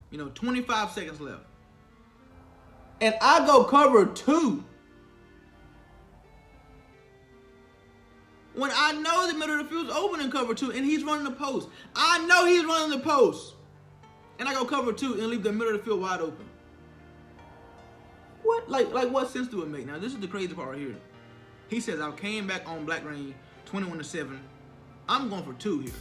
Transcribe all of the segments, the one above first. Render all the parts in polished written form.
You know, 25 seconds left. And I go cover 2. When I know the middle of the field's open in cover 2 and he's running the post. I know he's running the post. And I go cover 2 and leave the middle of the field wide open. What? Like what sense do it make? Now, this is the crazy part right here. He says, I came back on Blackreign 21-7. I'm going for 2 here.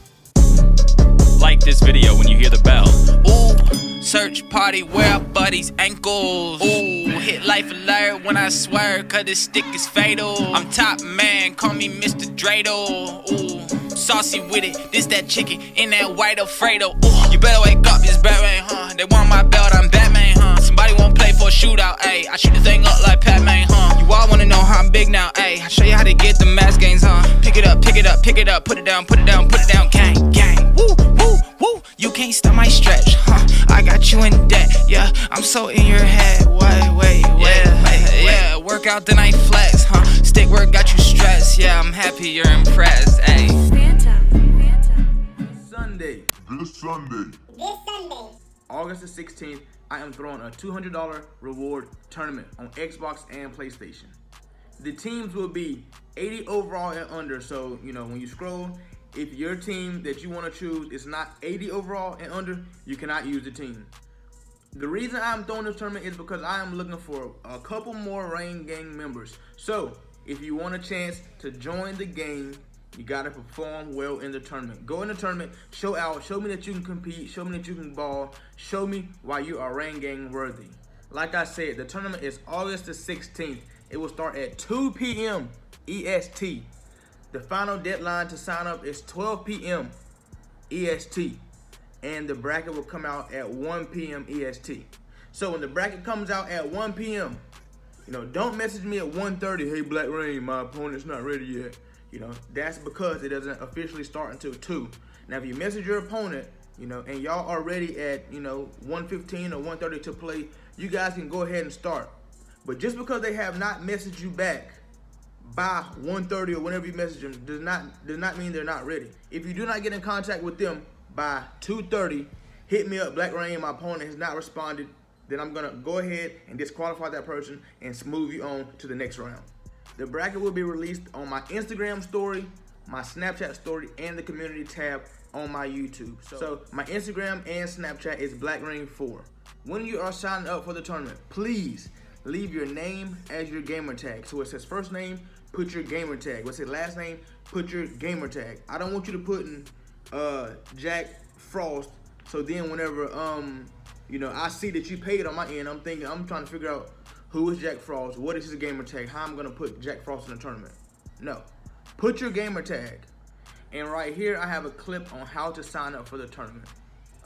Like this video when you hear the bell. Ooh, search party where our buddies' ankles. Ooh, hit life alert when I swear, cause this stick is fatal. I'm top man, call me Mr. Dreidel. Ooh, saucy with it, this that chicken in that white Alfredo. Ooh, you better wake up, this Batman, huh? They want my belt, I'm Batman, huh? Somebody won't play for a shootout, ayy. I shoot the thing up like Pac-Man, huh? You all wanna know how I'm big now, ayy. I show you how to get the mass gains, huh? Pick it up, pick it up, pick it up, put it down, put it down, put it down, gang, gang. Woo, woo, woo. You can't stop my stretch, huh? I got you in debt, yeah. I'm so in your head, wait, yeah. Work out then I flex, huh? Stick work got you stressed, yeah. I'm happy you're impressed, ayy. This Sunday, August the 16th, I am throwing a $200 reward tournament on Xbox and PlayStation. The teams will be 80 overall and under, so you know when you scroll, if your team that you want to choose is not 80 overall and under, you cannot use the team. The reason I'm throwing this tournament is because I am looking for a couple more Reign gang members. So if you want a chance to join the game, you gotta perform well in the tournament. Go in the tournament, show out, show me that you can compete, show me that you can ball, show me why you are Reign gang worthy. Like I said, the tournament is August the 16th. It will start at 2 p.m. EST. The final deadline to sign up is 12 p.m. EST. And the bracket will come out at 1 p.m. EST. So when the bracket comes out at 1 p.m., you know, don't message me at 1:30, hey Blackreign, my opponent's not ready yet. You know, that's because it doesn't officially start until 2. Now, if you message your opponent, you know, and y'all are ready at, you know, 1:15 or 1:30 to play, you guys can go ahead and start. But just because they have not messaged you back by 1:30 or whenever you message them does not mean they're not ready. If you do not get in contact with them by 2:30, hit me up, Blackreign, my opponent has not responded, then I'm gonna go ahead and disqualify that person and move you on to the next round. The bracket will be released on my Instagram story, my Snapchat story, and the community tab on my YouTube. So my Instagram and Snapchat is Blackreign4. When you are signing up for the tournament, please leave your name as your gamer tag. So it says first name, put your gamer tag. What's it last name? Put your gamer tag. I don't want you to put in Jack Frost. So then whenever you know, I see that you paid on my end, I'm trying to figure out who is Jack Frost, what is his gamer tag, how I'm gonna put Jack Frost in the tournament. No, put your gamer tag. And right here, I have a clip on how to sign up for the tournament.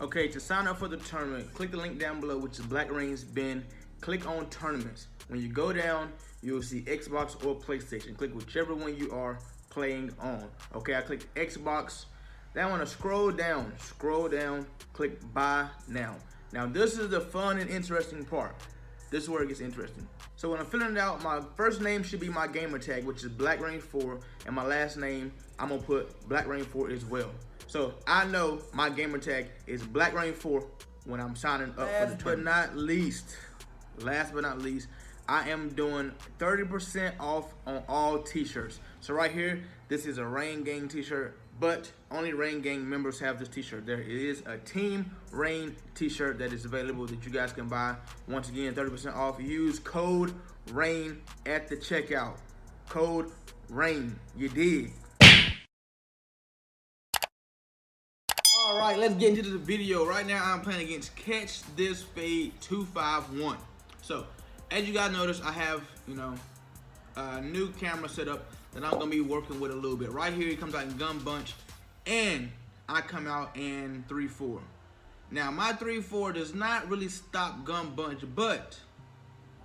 Okay, to sign up for the tournament, click the link down below, which is Blackreign's bin. Click on tournaments. When you go down, you'll see Xbox or PlayStation. Click whichever one you are playing on. Okay, I clicked Xbox. Then I wanna scroll down, click buy now. Now this is the fun and interesting part. This is where it gets interesting. So when I'm filling it out, my first name should be my gamer tag, which is Blackreign4, and my last name, I'm gonna put Blackreign4 as well. So I know my gamer tag is Blackreign4 when I'm signing up for the tournament. Last but not least, I am doing 30% off on all t-shirts. So right here, this is a Reign Gang t-shirt, but only Reign Gang members have this t-shirt. There is a Team Reign t-shirt that is available that you guys can buy. Once again, 30% off. Use code REIGN at the checkout. Code REIGN. You dig? All right, let's get into the video. Right now, I'm playing against Catch This Fade 251. So, as you guys notice, I have, you know, a new camera set up that I'm gonna be working with a little bit. Right here, it comes out in Gun Bunch, and I come out in 3-4. Now, my 3-4 does not really stop Gun Bunch, but,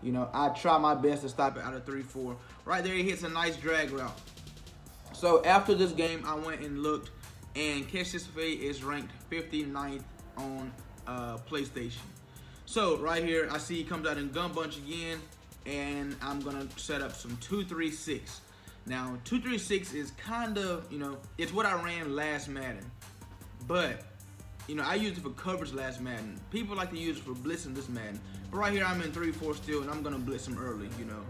you know, I try my best to stop it out of 3-4. Right there, he hits a nice drag route. So, after this game, I went and looked, and Catch This Fade is ranked 59th on PlayStation. So, right here, I see he comes out in Gun Bunch again, and I'm gonna set up some 2-3-6. Now, 2-3-6 is kind of, you know, it's what I ran last Madden, but you know, I used it for coverage last Madden. People like to use it for blitzing this Madden. But right here, I'm in 3-4 still, and I'm gonna blitz him early, you know.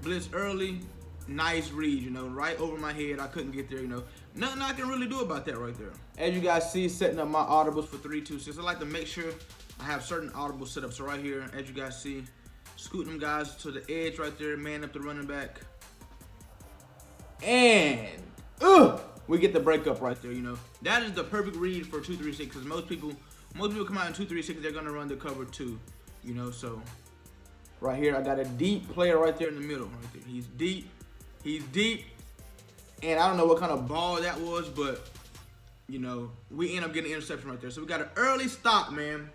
Blitz early, nice read, you know, right over my head. I couldn't get there, you know. Nothing I can really do about that right there. As you guys see, setting up my audibles for 3-2-6. I like to make sure I have certain audible setups. So right here, as you guys see, scooting them guys to the edge right there, man up the running back. And we get the breakup right there, you know. That is the perfect read for 2-3-6, because most people come out in 2-3-6, they're gonna run the cover 2, you know. So right here, I got a deep player right there in the middle right there. He's deep, and I don't know what kind of ball that was, but you know, we end up getting an interception right there. So we got an early stop, man.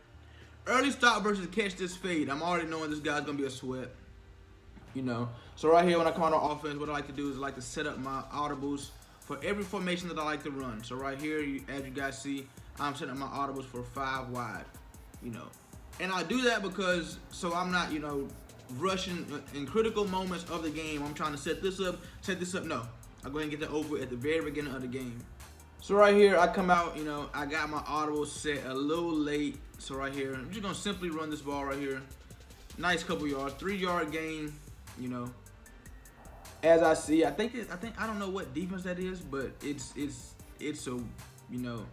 Early stop versus catch this fade. I'm already knowing this guy's gonna be a sweat, you know. So right here, when I come on offense, what I like to do is I like to set up my audibles for every formation that I like to run. So right here, as you guys see, I'm setting up my audibles for 5 wide, you know. And I do that because, so I'm not, you know, rushing in critical moments of the game. I'm trying to set this up. No, I go ahead and get that over at the very beginning of the game. So right here, I come out, you know, I got my audible set a little late. So right here, I'm just gonna simply run this ball right here. Nice couple yards, 3-yard gain, you know. As I see, I think I don't know what defense that is, but it's a, you know,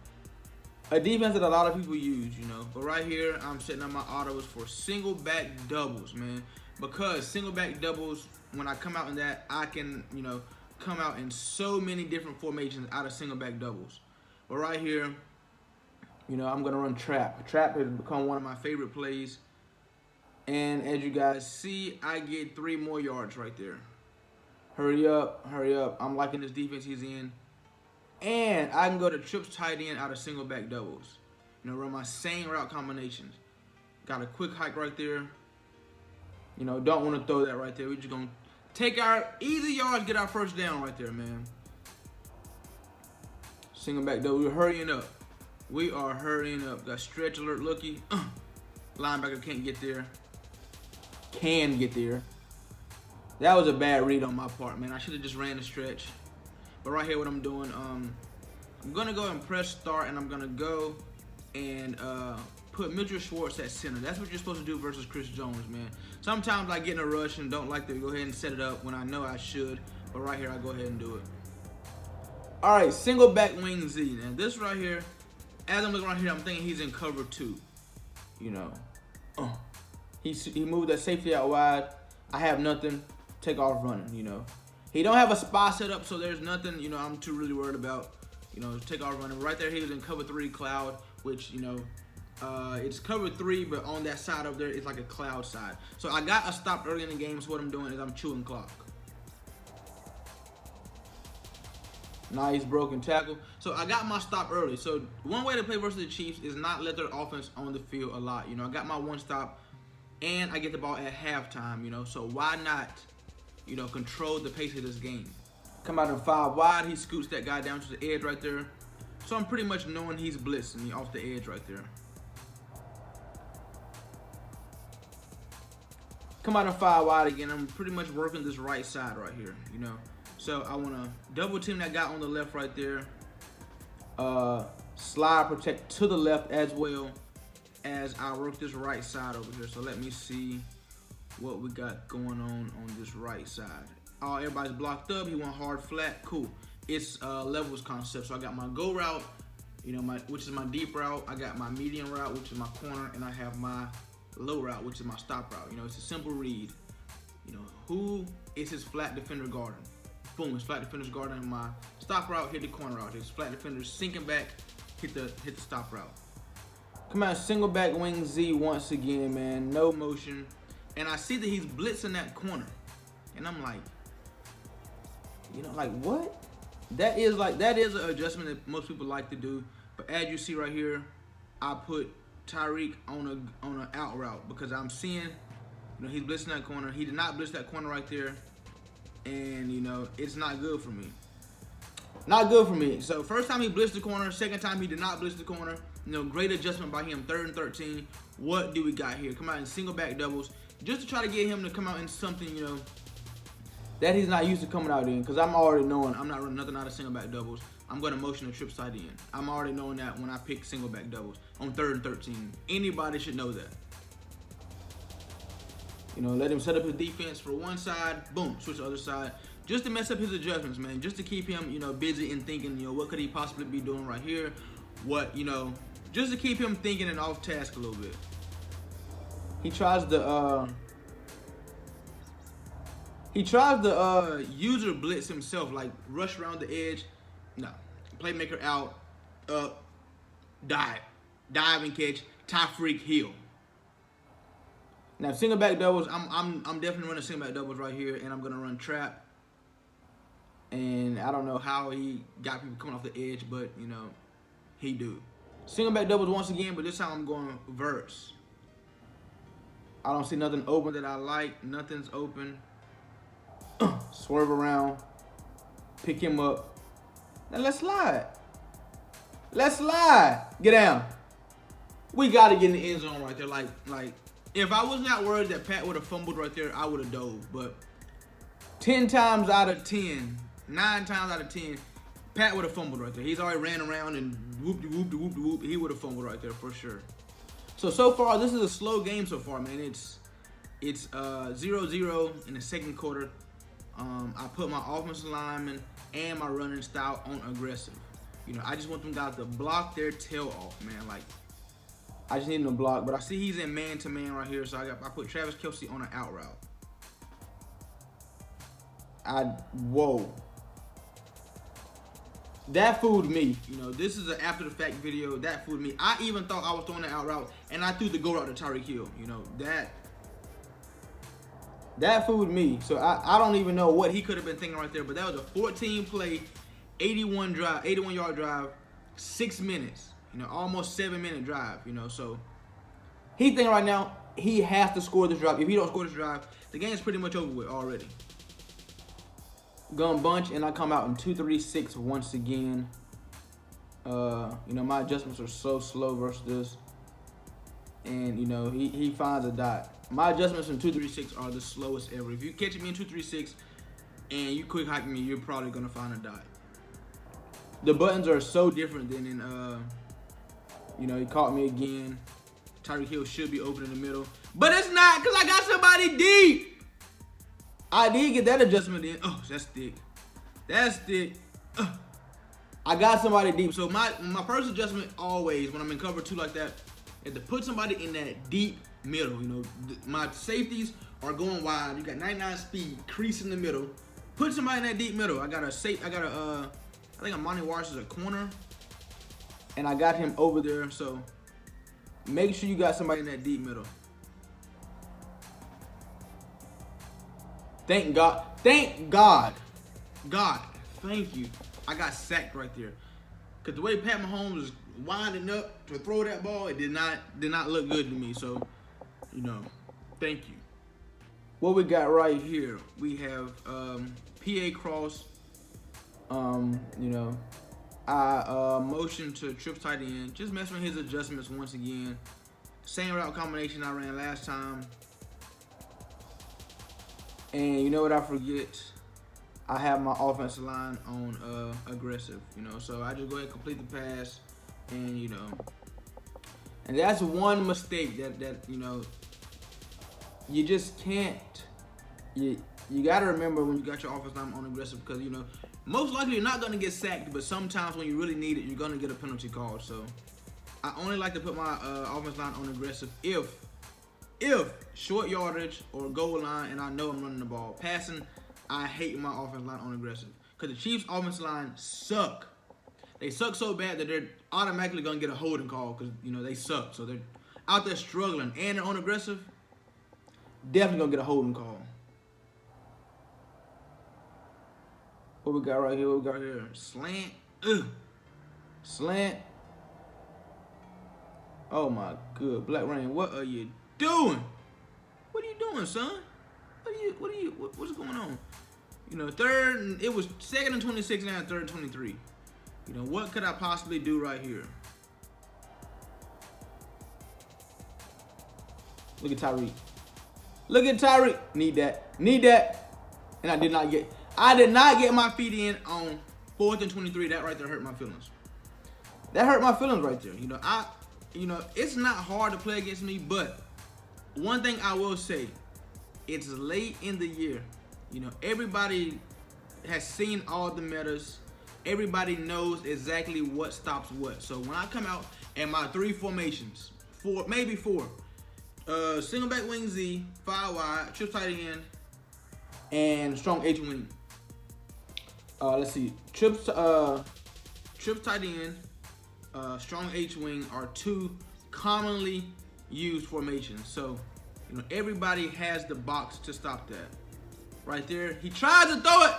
a defense that a lot of people use, you know. But right here, I'm setting up my audibles for single back doubles, man. Because single back doubles, when I come out in that, I can, you know, come out in so many different formations out of single back doubles. But right here, you know, I'm gonna run trap. Trap has become one of my favorite plays. And as you guys see, I get 3 more yards right there. Hurry up, hurry up. I'm liking this defense he's in. And I can go to trips tight end out of single back doubles. You know, run my same route combinations. Got a quick hike right there. You know, don't want to throw that right there. We're just going to take our easy yards, get our first down right there, man. Single back double. We're hurrying up. We are hurrying up. Got stretch alert looky. Linebacker can't get there. Can get there. That was a bad read on my part, man. I should have just ran the stretch. But right here, what I'm doing, I'm going to go and press start, and I'm going to go and put Mitchell Schwartz at center. That's what you're supposed to do versus Chris Jones, man. Sometimes I get in a rush and don't like to go ahead and set it up when I know I should. But right here, I go ahead and do it. All right, single back wing Z. Now, this right here, as I'm looking right here, I'm thinking he's in cover 2. You know, he moved that safety out wide. I have nothing. Take off running, you know. He don't have a spot set up, so there's nothing, you know, I'm too really worried about. You know, take off running. Right there, he was in cover 3 cloud, which, you know, it's cover 3, but on that side over there, it's like a cloud side. So I got a stop early in the game, so what I'm doing is I'm chewing clock. Nice broken tackle. So I got my stop early. So one way to play versus the Chiefs is not let their offense on the field a lot. You know, I got my 1 stop, and I get the ball at halftime, you know. So why not, you know, control the pace of this game? Come out in 5 wide. He scoots that guy down to the edge right there. So I'm pretty much knowing he's blitzing me off the edge right there. Come out in 5 wide again. I'm pretty much working this right side right here, you know. So I want to double team that guy on the left right there. Slide protect to the left as well as I work this right side over here. So let me see what we got going on this right side. Oh, everybody's blocked up. He went hard flat. Cool. It's levels concept. So I got my go route, you know, which is my deep route. I got my medium route, which is my corner, and I have my low route, which is my stop route. You know, it's a simple read. You know, who is his flat defender guarding? Boom, his flat defender's guarding my stop route, hit the corner route. His flat defender's sinking back, hit the stop route. Come out, single back wing Z once again, man. No motion. And I see that he's blitzing that corner. And I'm like, you know, like what? That is an adjustment that most people like to do. But as you see right here, I put Tyreek on an out route because I'm seeing, you know, he's blitzing that corner. He did not blitz that corner right there. And, you know, it's not good for me. Not good for me. So, first time he blitzed the corner. Second time he did not blitz the corner. You know, great adjustment by him. 3rd and 13. What do we got here? Come out in single back doubles. Just to try to get him to come out in something, you know, that he's not used to coming out in. Because I'm already knowing I'm not running nothing out of single back doubles. I'm going to motion the tripsTE in. I'm already knowing that when I pick single back doubles on 3rd and 13. Anybody should know that. You know, let him set up his defense for one side, boom, switch to the other side. Just to mess up his adjustments, man. Just to keep him, you know, busy and thinking, you know, what could he possibly be doing right here? What, you know, just to keep him thinking and off task a little bit. He tries the user blitz himself, like rush around the edge. No, playmaker out, up, dive and catch, tie freak, heel. Now single back doubles, I'm definitely running single back doubles right here, and I'm gonna run trap. And I don't know how he got people coming off the edge, but you know, he do. Single back doubles once again, but this time I'm going verse. I don't see nothing open that I like. Nothing's open. Swerve around, pick him up. Now let's slide. Let's slide. Get down. We gotta get in the end zone right there. Like if I was not worried that Pat would have fumbled right there, I would have dove. But 10 times out of 10, 9 times out of 10, Pat would have fumbled right there. He's already ran around and whoop-de-whoop-de-whoop-de-whoop. He would have fumbled right there for sure. So far, this is a slow game so far, man. It's 0-0 in the second quarter. I put my offensive lineman and my running style on aggressive. You know, I just want them guys to block their tail off, man. Like, I just need them to block. But I see he's in man-to-man right here, so I put Travis Kelce on an out route. Whoa. That fooled me. You know, this is an after-the-fact video. That fooled me. I even thought I was throwing the out route, and I threw the go route to Tyreek Hill. You know, that fooled me. So I don't even know what he could have been thinking right there, but that was a 14-play, 81-yard drive, 6 minutes. You know, almost 7-minute drive. You know, so he thinking right now he has to score this drive. If he don't score this drive, the game's pretty much over with already. Gun bunch, and I come out in 2-3-6 once again. You know, my adjustments are so slow versus this. And, you know, he finds a dot. My adjustments in 2-3-6 are the slowest ever. If you catch me in 2-3-6 and you quick hike me, you're probably going to find a dot. The buttons are so different than in, you know, he caught me again. Tyreek Hill should be open in the middle. But it's not, because I got somebody deep. I did get that adjustment in. Oh, that's thick. That's thick. I got somebody deep. So my first adjustment always, when I'm in cover 2 like that, is to put somebody in that deep middle. You know, my safeties are going wide. You got 99 speed, crease in the middle. Put somebody in that deep middle. I think Amani Watts is a corner, and I got him over there. So make sure you got somebody in that deep middle. Thank God. Thank God. God, thank you. I got sacked right there. Because the way Pat Mahomes was winding up to throw that ball, it did not look good to me. So, you know, thank you. What we got right here, we have PA cross. You know, I motion to tripsTE in. Just messing with his adjustments once again. Same route combination I ran last time. And you know what I forget? I have my offensive line on aggressive, you know. So I just go ahead and complete the pass, and you know. And that's one mistake that you know, you just can't. You gotta remember when you got your offensive line on aggressive, because you know, most likely you're not gonna get sacked, but sometimes when you really need it, you're gonna get a penalty call. So I only like to put my offensive line on aggressive if short yardage or goal line and I know I'm running the ball. Passing, I hate my offensive line on aggressive, because the Chiefs' offensive line suck. They suck so bad that they're automatically gonna get a holding call, because you know they suck. So they're out there struggling and they're on aggressive. Definitely gonna get a holding call. What we got right here? What we got here? Slant. Ugh. Slant. Oh my good. Blackreign, what are you doing? What are you doing, son? What's going on? You know, it was 2nd and 26, now 3rd and 23. You know, what could I possibly do right here? Look at Tyreek. Look at Tyreek. Need that. And I did not get my feet in on 4th and 23, that right there hurt my feelings. That hurt my feelings right there. It's not hard to play against me, but one thing I will say, it's late in the year. Everybody has seen all the metas. Everybody knows exactly what stops what. So when I come out and my 3 formations, maybe 4, single back wing Z, 5 wide, trips tight end, and strong H wing. Let's see, trips tight end, strong H wing are 2 commonly used formations. So everybody has the box to stop that. Right there, he tried to throw it.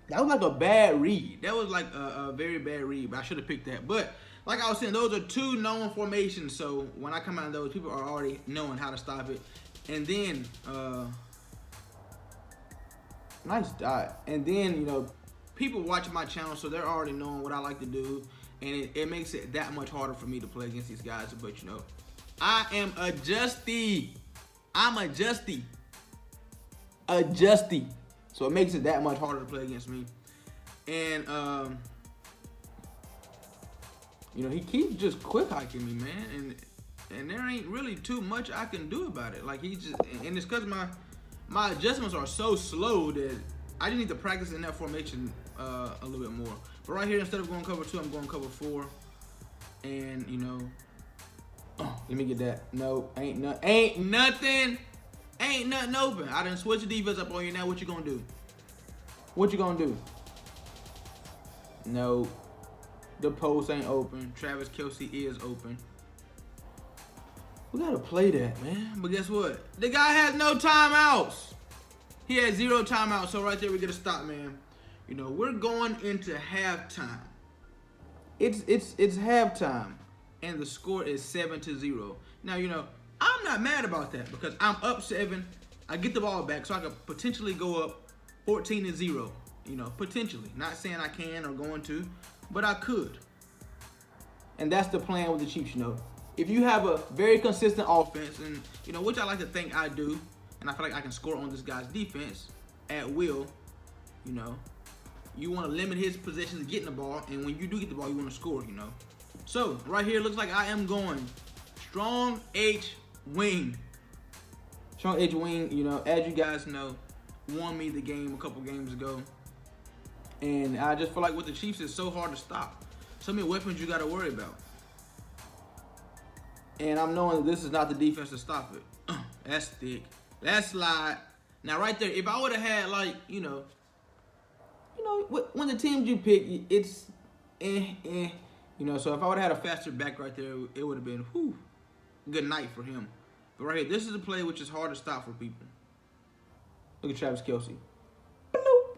That was like a bad read. That was like a very bad read, but I should have picked that. But like I was saying, those are 2 known formations. So when I come out of those, people are already knowing how to stop it. And then, nice dot. And then, people watching my channel, so they're already knowing what I like to do. And it makes it that much harder for me to play against these guys. But, I am adjusty. I'm adjusty. Adjusty. So it makes it that much harder to play against me. And, he keeps just quick hiking me, man. And there ain't really too much I can do about it. Like, and it's because my adjustments are so slow that I just need to practice in that formation a little bit more. But right here, instead of going cover 2, I'm going cover 4. And, let me get that. No, ain't nothing open. I done switched the defense up on you. Now what you gonna do? What you gonna do? No, the post ain't open. Travis Kelce is open. We gotta play that, man. But guess what? The guy has no timeouts. He has 0 timeouts. So right there, we get a stop, man. We're going into halftime. It's halftime, and the score is 7-0. Now, I'm not mad about that because I'm up 7. I get the ball back, so I could potentially go up 14-0. Potentially. Not saying I can or going to, but I could. And that's the plan with the Chiefs. If you have a very consistent offense, and which I like to think I do, and I feel like I can score on this guy's defense at will. You want to limit his possessions of getting the ball, and when you do get the ball, you want to score. So right here, looks like I am going strong H wing. Strong H wing, as you guys know, won me the game a couple games ago. And I just feel like with the Chiefs, it's so hard to stop. So many weapons you got to worry about. And I'm knowing that this is not the defense to stop it. That's thick. That's slide. Now right there, if I would have had like, when the teams you pick, it's so if I would have had a faster back right there, it would have been good night for him. But right here, this is a play which is hard to stop for people. Look at Travis Kelce. Bloop,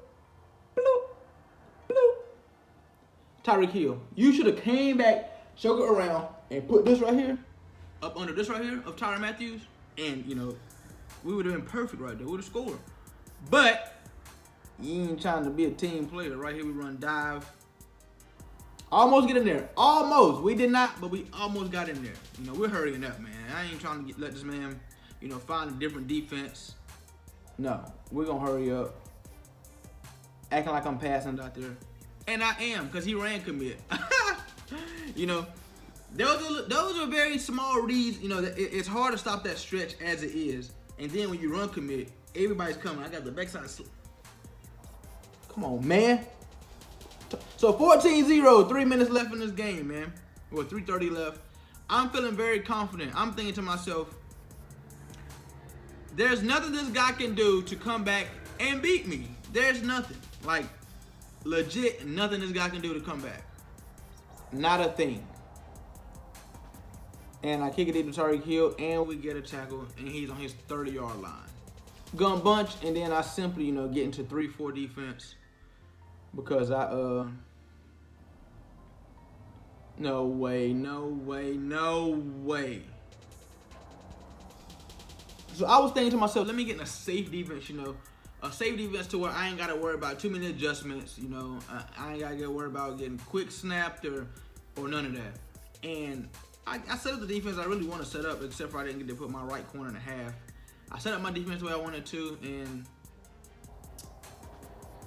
bloop, bloop. Tyreek Hill, you should have came back, choke it around, and put this right here, up under this right here of Tyrann Mathieu, and we would have been perfect right there. We would have scored. But you ain't trying to be a team player. Right here, we run dive. Almost get in there. Almost. We did not, but we almost got in there. We're hurrying up, man. I ain't trying to let this man, find a different defense. No, we're going to hurry up. Acting like I'm passing out there. And I am, because he ran commit. Those are very small reads. It's hard to stop that stretch as it is. And then when you run commit, everybody's coming. I got the backside slip. Come on, man. So 14-0, 3 minutes left in this game, man. Well, 3:30 left. I'm feeling very confident. I'm thinking to myself, there's nothing this guy can do to come back and beat me. There's nothing. Like, legit nothing this guy can do to come back. Not a thing. And I kick it into Tyreek Hill, and we get a tackle, and he's on his 30-yard line. Gun bunch, and then I simply, get into 3-4 defense. Because no way. So I was thinking to myself, let me get in a safe defense, a safe defense to where I ain't got to worry about too many adjustments, I ain't got to get worried about getting quick snapped or none of that. And I set up the defense I really want to set up, except for I didn't get to put my right corner in a half. I set up my defense the way I wanted to, and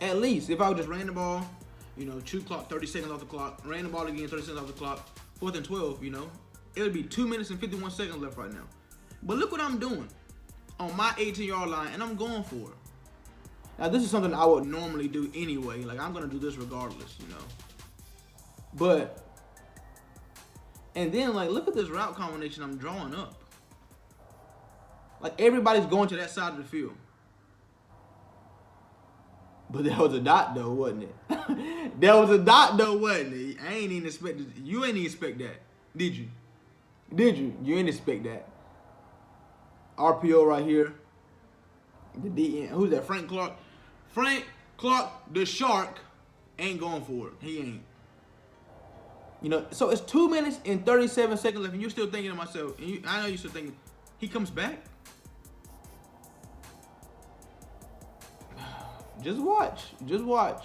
At least, if I would just ran the ball, you know, chew clock, 30 seconds off the clock, ran the ball again, 30 seconds off the clock, 4th and 12, you know, it would be 2 minutes and 51 seconds left right now. But look what I'm doing on my 18-yard line, and I'm going for it. Now, this is something I would normally do anyway. Like, I'm going to do this regardless, you know. But, and then, like, look at this route combination I'm drawing up. Like, everybody's going to that side of the field. But that was a dot, though, wasn't it? That was a dot, though, wasn't it? I ain't even expect it. You ain't even expect that, did you? Did you? You ain't expect that. RPO right here. The DN. Who's that? Frank Clark. Frank Clark, the shark, ain't going for it. He ain't. You know, so it's 2 minutes and 37 seconds left, and you're still thinking to myself, and I know you're still thinking, he comes back? Just watch. Just watch.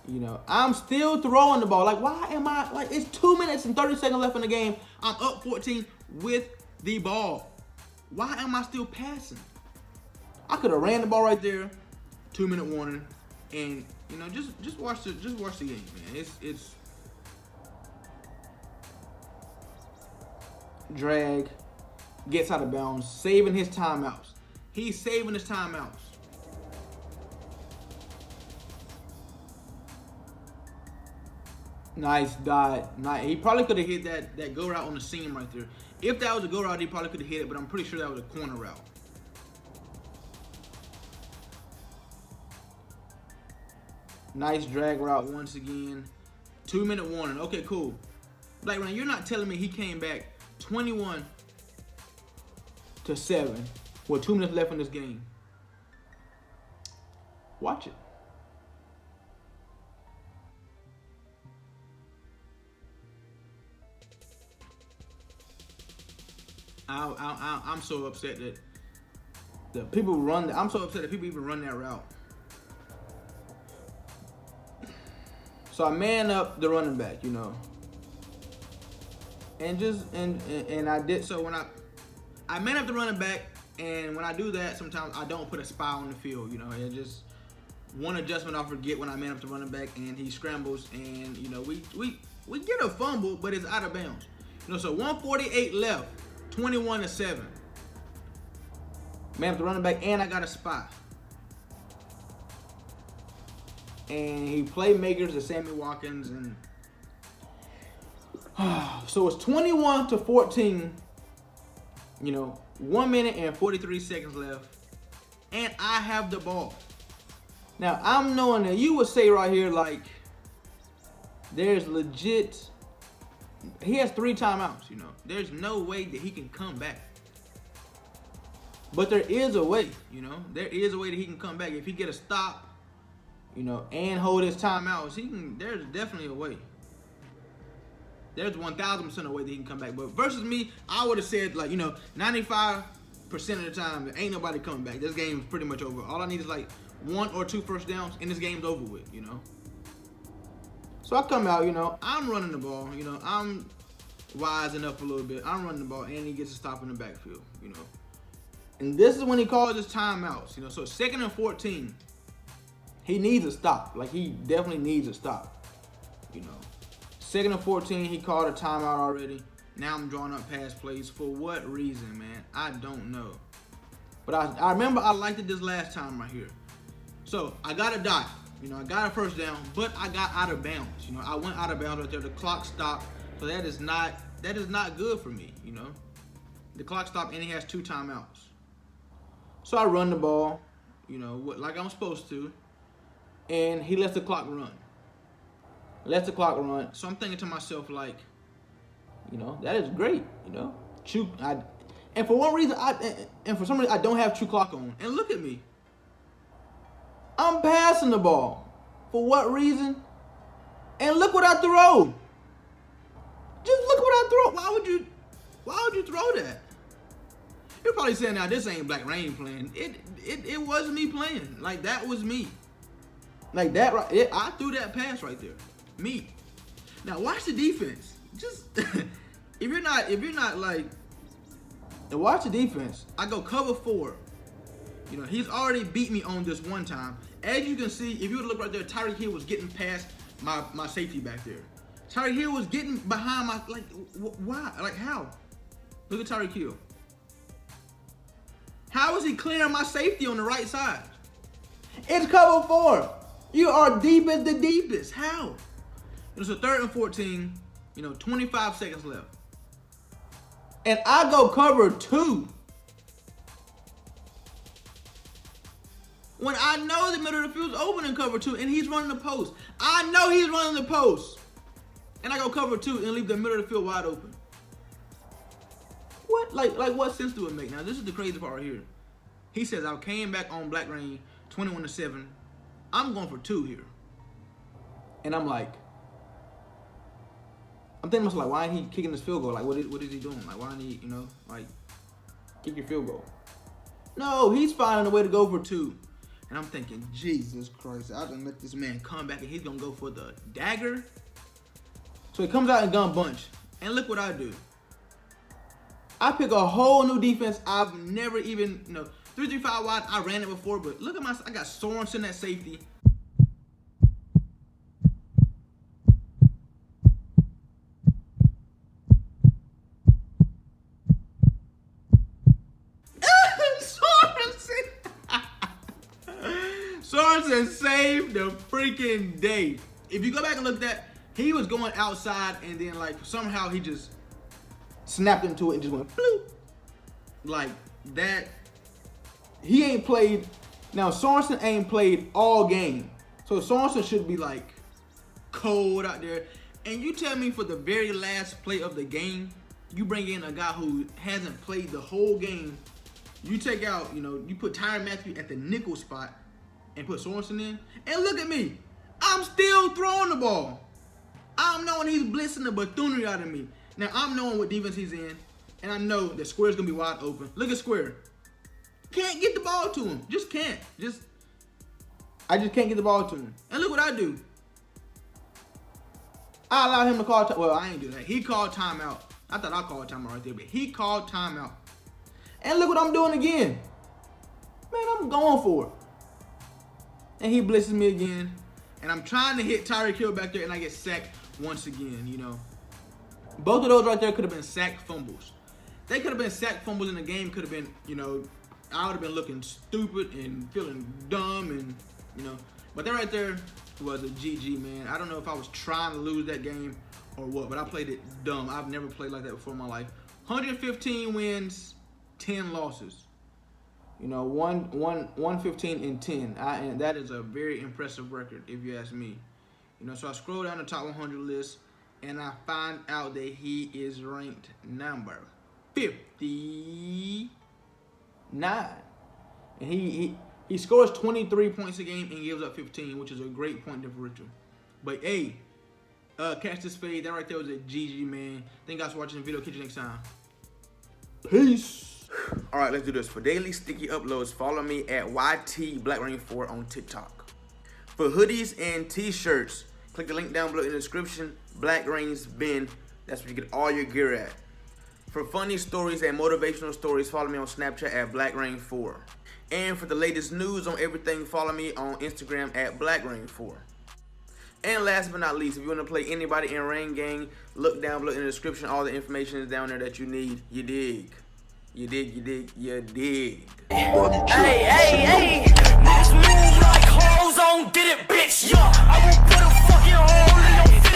You know, I'm still throwing the ball. Like, why am I, like, it's 2 minutes and 30 seconds left in the game. I'm up 14 with the ball. Why am I still passing? I could have ran the ball right there, 2-minute warning, and you know, just watch the game, man. It's drag, gets out of bounds, saving his timeouts. He's saving his timeouts. Nice dot. Nice. He probably could have hit that go route on the seam right there. If that was a go route, he probably could have hit it, but I'm pretty sure that was a corner route. Nice drag route once again. 2-minute warning. Okay, cool. Blackreign, you're not telling me he came back 21-7 with 2 minutes left in this game. Watch it. I'm so upset that the people run. I'm so upset that people even run that route. So I man up the running back, you know, and I did so when I man up the running back, and when I do that, sometimes I don't put a spy on the field, you know. It just one adjustment I forget when I man up the running back, and he scrambles, and you know we get a fumble, but it's out of bounds, you know. So 1:48 left. 21-7. Man up the running back, and I got a spy. And he playmakers to Sammy Watkins, and so it's 21-14. You know, 1 minute and 43 seconds left, and I have the ball. Now I'm knowing that you would say right here, like, there's legit. He has 3 timeouts, you know. There's no way that he can come back. But there is a way, you know. There is a way that he can come back. If he get a stop, you know, and hold his timeouts, there's definitely a way. There's 1,000% a way that he can come back. But versus me, I would have said, like, you know, 95% of the time, there ain't nobody coming back. This game is pretty much over. All I need is, like, 1 or 2 first downs, and this game's over with, you know. So I come out, you know, I'm running the ball, you know, I'm wising up a little bit. I'm running the ball, and he gets a stop in the backfield, you know. And this is when he calls his timeouts, you know. So 2nd and 14, he needs a stop. Like, he definitely needs a stop, you know. 2nd and 14, he called a timeout already. Now I'm drawing up pass plays. For what reason, man? I don't know. But I remember I liked it this last time right here. So I got a dot. You know, I got a first down, but I got out of bounds. You know, I went out of bounds right there. The clock stopped, so that is not good for me. You know, the clock stopped, and he has 2 timeouts. So I run the ball, you know, like I'm supposed to, and he lets the clock run. So I'm thinking to myself, like, you know, that is great. You know, and for some reason I don't have true clock on. And look at me. I'm passing the ball. For what reason? And look what I throw. Just look what I throw. Why would you throw that? You're probably saying, now this ain't Blackreign playing. It wasn't me playing. Like, that was me. Like that right. I threw that pass right there. Me. Now watch the defense. Just if you're not like, watch the defense. I go cover 4. You know, he's already beat me on this one time, As you can see, if you would look right there, Tyreek Hill was getting past my safety back there. Tyreek Hill was getting behind my, like, why? Like, how? Look at Tyreek Hill. How is he clearing my safety on the right side? It's cover 4. You are deep as the deepest. How? It's a 3rd and 14, 25 seconds left. And I go cover 2. When I know the middle of the field's open in cover 2 and he's running the post. I know he's running the post. And I go cover 2 and leave the middle of the field wide open. What? Like what sense do it make? Now, this is the crazy part right here. He says, I came back on Blackreign 21-7. I'm going for 2 here. And I'm like, I'm thinking to myself, like, why ain't he kicking this field goal? Like, what is he doing? Like, why ain't he, like, kick your field goal? No, he's finding a way to go for 2. And I'm thinking, Jesus Christ, I done let this man come back and he's going to go for the dagger. So he comes out and gun bunch. And look what I do. I pick a whole new defense. I've never even, 3-3-5 wide. I ran it before, but look at I got Sorensen at safety. Sorensen saved the freaking day. If you go back and look at that, he was going outside and then like somehow he just snapped into it and just went bloop. Like that. He ain't played. Now Sorensen ain't played all game. So Sorensen should be like cold out there. And you tell me for the very last play of the game, you bring in a guy who hasn't played the whole game. You take out, you put Tyrann Mathieu at the nickel spot and put Sorensen in. And look at me. I'm still throwing the ball. I'm knowing he's blitzing the buffoonery out of me. Now, I'm knowing what defense he's in. And I know that Square's going to be wide open. Look at Square. Can't get the ball to him. Just can't. I just can't get the ball to him. And look what I do. I allow him to call time. Well, I ain't do that. He called timeout. I thought I called timeout right there, but he called timeout. And look what I'm doing again. Man, I'm going for it. And he blitzes me again. And I'm trying to hit Tyreek Hill back there, and I get sacked once again, Both of those right there could have been sack fumbles. They could have been sack fumbles, and the game could have been, I would have been looking stupid and feeling dumb and, But that right there was a GG, man. I don't know if I was trying to lose that game or what, but I played it dumb. I've never played like that before in my life. 115 wins, 10 losses. 115 and 10. And that is a very impressive record, if you ask me. So I scroll down the top 100 list, and I find out that he is ranked number 59. And he scores 23 points a game and gives up 15, which is a great point differential. But hey, catch this fade. That right there was a GG, man. Thank you guys for watching the video. Catch you next time. Peace. All right, let's do this. For daily sticky uploads, follow me at Blackreign4 on TikTok. For hoodies and t-shirts, click the link down below in the description. Blackraign's bin. That's where you get all your gear at. For funny stories and motivational stories, follow me on Snapchat at Blackreign4. And for the latest news on everything, follow me on Instagram at Blackreign4. And last but not least, if you want to play anybody in Rain Gang, look down below in the description. All the information is down there that you need. You dig. You dig, you dig, you dig. Hey, hey, hey. Niggas move like hoes on, did it, bitch. Yeah.